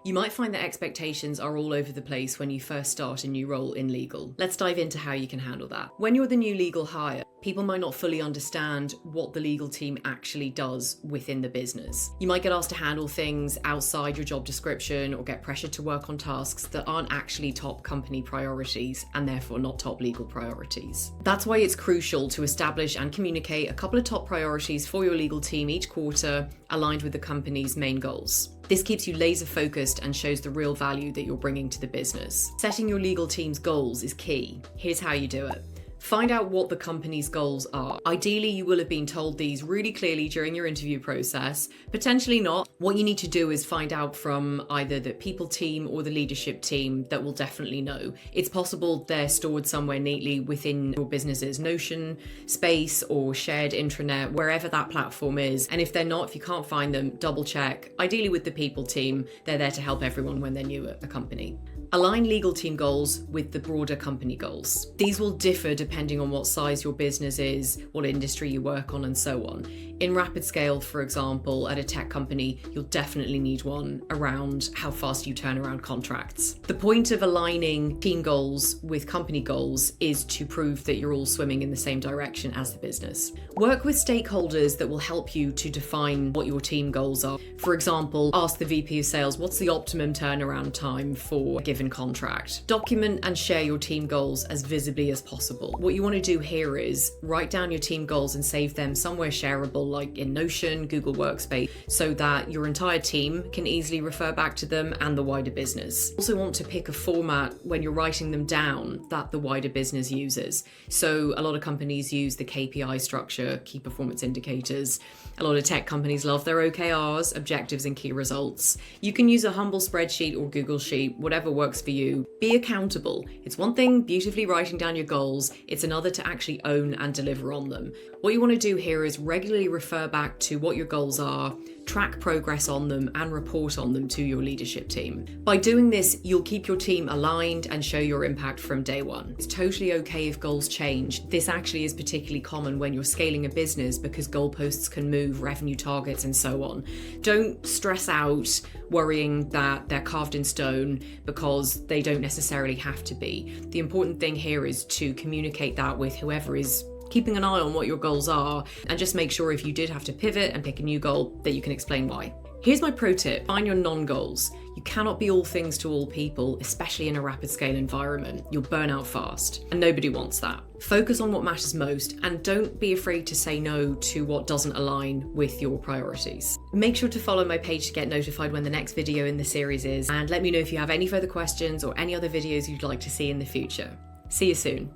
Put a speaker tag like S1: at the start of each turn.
S1: You might find that expectations are all over the place when you first start a new role in legal. Let's dive into how you can handle that. When you're the new legal hire, people might not fully understand what the legal team actually does within the business. You might get asked to handle things outside your job description or get pressured to work on tasks that aren't actually top company priorities and therefore not top legal priorities. That's why it's crucial to establish and communicate a couple of top priorities for your legal team each quarter, aligned with the company's main goals. This keeps you laser focused and shows the real value that you're bringing to the business. Setting your legal team's goals is key. Here's how you do it. Find out what the company's goals are. Ideally, you will have been told these really clearly during your interview process, potentially not. What you need to do is find out from either the people team or the leadership team that will definitely know. It's possible they're stored somewhere neatly within your business's Notion space or shared intranet, wherever that platform is. And if they're not, if you can't find them, double check. Ideally with the people team, they're there to help everyone when they're new at a company. Align legal team goals with the broader company goals. These will differ depending on what size your business is, what industry you work on, and so on. In rapid scale, for example, at a tech company, you'll definitely need one around how fast you turn around contracts. The point of aligning team goals with company goals is to prove that you're all swimming in the same direction as the business. Work with stakeholders that will help you to define what your team goals are. For example, ask the VP of sales, what's the optimum turnaround time for a given contract? Document and share your team goals as visibly as possible. What you want to do here is write down your team goals and save them somewhere shareable, like in Notion, Google Workspace, so that your entire team can easily refer back to them and the wider business. Also want to pick a format when you're writing them down that the wider business uses. So a lot of companies use the KPI structure, key performance indicators. A lot of tech companies love their OKRs, objectives and key results. You can use a humble spreadsheet or Google Sheet, whatever works for you. Be accountable. It's one thing beautifully writing down your goals, it's another to actually own and deliver on them. What you want to do here is regularly refer back to what your goals are, track progress on them, and report on them to your leadership team. By doing this, you'll keep your team aligned and show your impact from day one. It's totally okay if goals change. This actually is particularly common when you're scaling a business because goalposts can move, revenue targets, and so on. Don't stress out worrying that they're carved in stone because they don't necessarily have to be. The important thing here is to communicate that with whoever is keeping an eye on what your goals are, and just make sure if you did have to pivot and pick a new goal that you can explain why. Here's my pro tip: find your non-goals. You cannot be all things to all people, especially in a rapid scale environment. You'll burn out fast, and nobody wants that. Focus on what matters most, and don't be afraid to say no to what doesn't align with your priorities. Make sure to follow my page to get notified when the next video in the series is, and let me know if you have any further questions or any other videos you'd like to see in the future. See you soon.